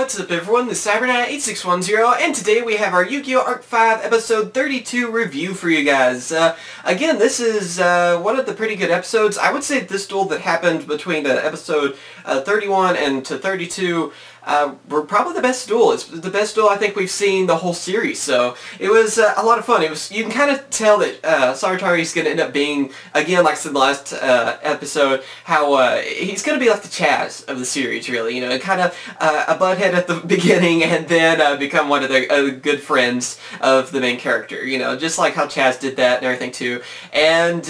What's up everyone, this is CyberKnight 8610, and today we have our Yugioh Arc-V episode 32 review for you guys. Again, this is one of the pretty good episodes. I would say this duel that happened between episode 31 and to 32 were probably the best duel. It's the best duel I think we've seen the whole series, so it was a lot of fun. You can kind of tell that Sawatari is going to end up being, again, like I said in the last episode, how he's going to be like the Chaz of the series, really. You know, kind of a butthead at the beginning and then become one of the good friends of the main character, you know, just like how Chaz did that and everything too. And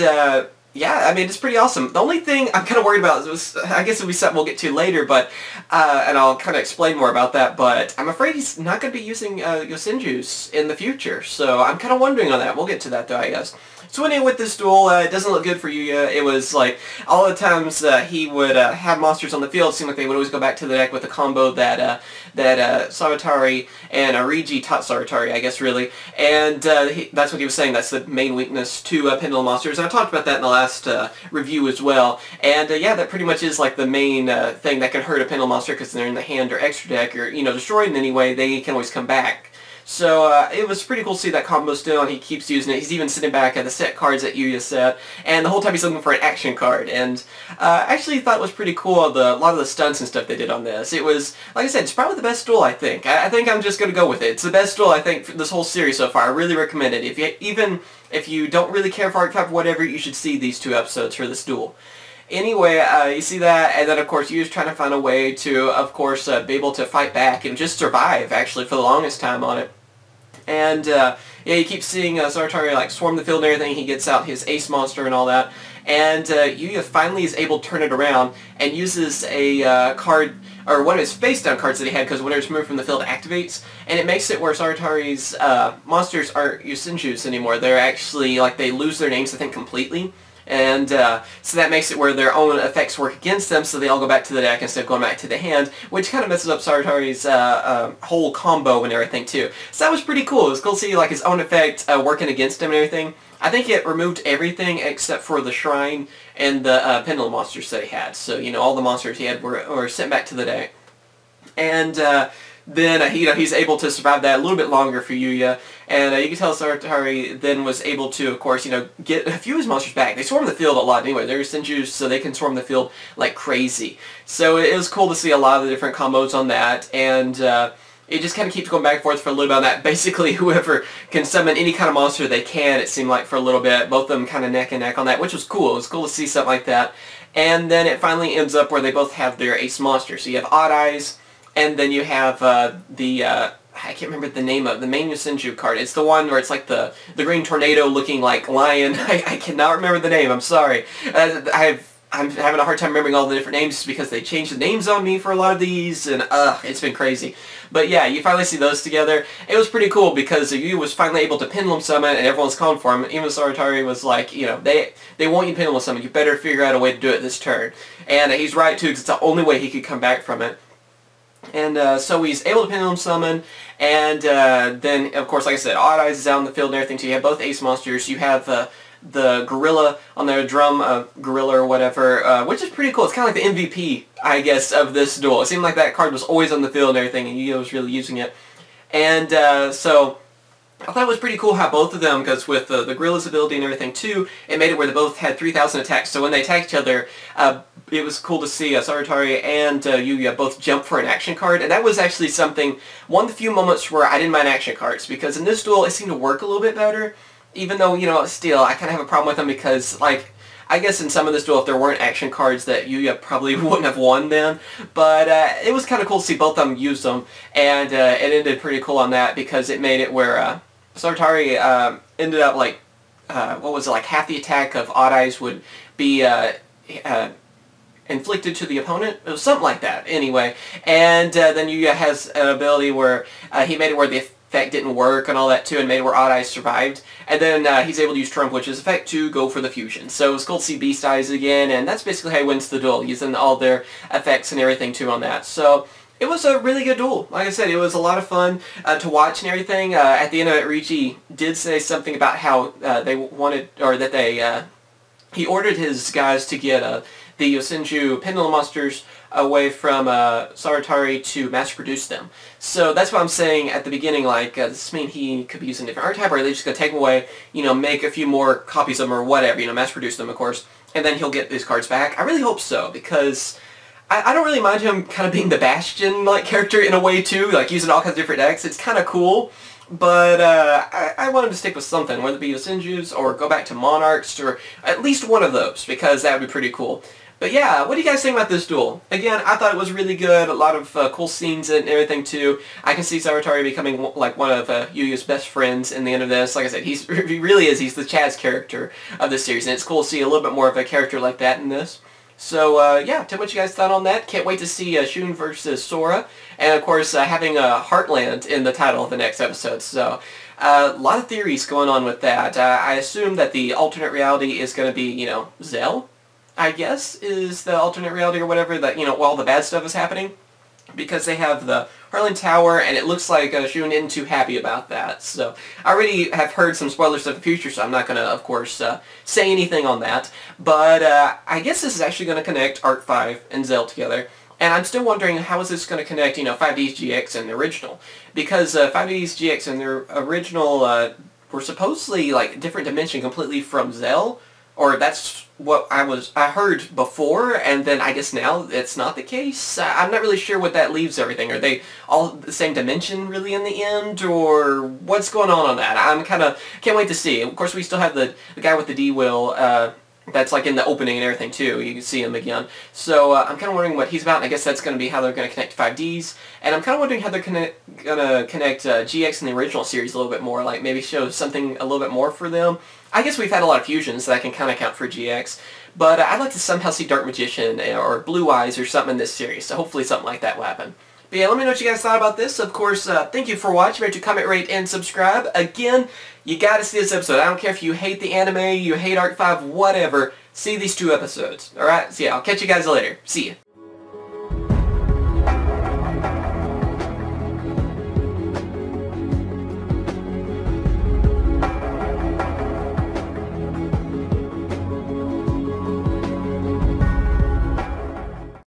yeah, I mean, it's pretty awesome. The only thing I'm kind of worried about is, I guess it'll be something we'll get to later, but, and I'll kind of explain more about that, but I'm afraid he's not going to be using Yosenju's in the future, so I'm kind of wondering on that. We'll get to that though, I guess. So anyway, with this duel, it doesn't look good for Yuya. It was like, all the times he would have monsters on the field, it seemed like they would always go back to the deck with a combo that Sawatari and Arigi taught Sawatari, I guess, really. And that's what he was saying, that's the main weakness to Pendulum Monsters. And I talked about that in the last review as well. And yeah, that pretty much is like the main thing that can hurt a Pendulum Monster, because they're in the hand or extra deck, or, you know, destroyed in any way, they can always come back. So it was pretty cool to see that combo still, and he keeps using it. He's even sitting back at the set cards that Yuya set, and the whole time he's looking for an action card. And I actually thought it was pretty cool, a lot of the stunts and stuff they did on this. It was, like I said, it's probably the best duel, I think. I think I'm just going to go with it. It's the best duel, I think, for this whole series so far. I really recommend it. Even if you don't really care for Arc-V or whatever, you should see these two episodes for this duel. Anyway, you see that, and then of course Yuya's trying to find a way to, of course, be able to fight back and just survive, actually, for the longest time on it. And, yeah, you keep seeing Sawatari, like, swarm the field and everything. He gets out his ace monster and all that. And Yuya finally is able to turn it around and uses a card, or one of his face-down cards that he had, because whenever it's moved from the field, it activates. And it makes it where Sawatari's monsters aren't Yosenju's anymore. They're actually, like, they lose their names, I think, completely. And so that makes it where their own effects work against them, so they all go back to the deck instead of going back to the hand, which kind of messes up Sawatari's whole combo and everything too. So that was pretty cool. It was cool to see like his own effect working against him and everything. I think it removed everything except for the shrine and the pendulum monsters that he had. So, you know, all the monsters he had were sent back to the deck. And then you know, he's able to survive that a little bit longer for Yuya, and you can tell Sawatari then was able to, of course, you know, get a few of his monsters back. They swarm the field a lot anyway. They're Senju's, so they can swarm the field like crazy. So it was cool to see a lot of the different combos on that, and it just kind of keeps going back and forth for a little bit on that. Basically, whoever can summon any kind of monster they can, it seemed like, for a little bit. Both of them kind of neck and neck on that, which was cool. It was cool to see something like that. And then it finally ends up where they both have their ace monster. So you have Odd Eyes, and then you have I can't remember the name of the main Yosenju card. It's the one where it's like the green tornado looking like lion. I cannot remember the name. I'm sorry. I'm having a hard time remembering all the different names because they changed the names on me for a lot of these, and it's been crazy. But yeah, you finally see those together. It was pretty cool because Yuya was finally able to pendulum summon, and everyone's calling for him. Even Sawatari was like, you know, they want you to pendulum summon. You better figure out a way to do it this turn. And he's right too, because it's the only way he could come back from it. And so he's able to pendulum summon, and then, of course, like I said, Odd Eyes is out in the field and everything, so you have both ace monsters. You have the gorilla on their drum, gorilla or whatever, which is pretty cool. It's kind of like the MVP, I guess, of this duel. It seemed like that card was always on the field and everything, and Yuya was really using it. And so I thought it was pretty cool how both of them, because with the gorilla's ability and everything too, it made it where they both had 3,000 attacks. So when they attacked each other, it was cool to see Sawatari and Yuya both jump for an action card. And that was actually something, one of the few moments where I didn't mind action cards, because in this duel it seemed to work a little bit better. Even though, you know, still, I kind of have a problem with them because, like, I guess in some of this duel, if there weren't action cards, that Yuya probably wouldn't have won then. But it was kind of cool to see both of them use them, and it ended pretty cool on that because it made it where Sawatari ended up, like, what was it, like half the attack of Odd Eyes would be inflicted to the opponent. It was something like that, anyway. And then Yuya has an ability where he made it where the effect didn't work and all that too, and made it where Odd Eyes survived. And then he's able to use Trump, which is effect to go for the fusion. So it's cool to see Beast Eyes again, and that's basically how he wins the duel, using all their effects and everything too on that. So it was a really good duel. Like I said, it was a lot of fun to watch and everything. At the end of it, Ricci did say something about how they wanted, or that they he ordered his guys to get the Yosenju Pendulum Monsters away from Sawatari to mass produce them. So that's what I'm saying at the beginning, like, does this mean he could be using a different archetype, or are they just going to take them away, you know, make a few more copies of them or whatever, you know, mass produce them, of course, and then he'll get these cards back? I really hope so, because I don't really mind him kind of being the Bastion-like character in a way, too, like using all kinds of different decks. It's kind of cool. But I want him to stick with something, whether it be Yosenjus or go back to Monarchs, or at least one of those, because that would be pretty cool. But yeah, what do you guys think about this duel? Again, I thought it was really good, a lot of cool scenes and everything too. I can see Sawatari becoming like one of Yuya's best friends in the end of this. Like I said, he really is, he's the Chaz character of this series, and it's cool to see a little bit more of a character like that in this. So, yeah, tell me what you guys thought on that. Can't wait to see Shun versus Sora. And, of course, having Heartland in the title of the next episode. So, a lot of theories going on with that. I assume that the alternate reality is going to be, you know, Zell, I guess, is the alternate reality or whatever, that, you know, all the bad stuff is happening. Because they have the Heartland Tower, and it looks like Shun isn't too happy about that. So, I already have heard some spoilers of the future, so I'm not going to, of course, say anything on that. But I guess this is actually going to connect Arc-V and Zell together. And I'm still wondering, how is this going to connect, you know, 5D's GX and the original? Because 5D's GX and their original were supposedly, like, different dimension completely from Zell. Or that's what I heard before, and then I guess now it's not the case. I'm not really sure what that leaves everything. Are they all the same dimension really in the end, or what's going on that? I'm kind of, can't wait to see. Of course, we still have the guy with the D-Will, that's like in the opening and everything too. You can see him again. So I'm kind of wondering what he's about, and I guess that's going to be how they're going to connect 5Ds. And I'm kind of wondering how they're going to connect GX in the original series a little bit more, like maybe show something a little bit more for them. I guess we've had a lot of fusions, so that can kind of count for GX. But I'd like to somehow see Dark Magician or Blue Eyes or something in this series, so hopefully something like that will happen. But yeah, let me know what you guys thought about this. Of course, thank you for watching. Remember to comment, rate, and subscribe. Again, you gotta see this episode. I don't care if you hate the anime, you hate Arc-V, whatever. See these 2 episodes. Alright? So yeah, I'll catch you guys later. See ya.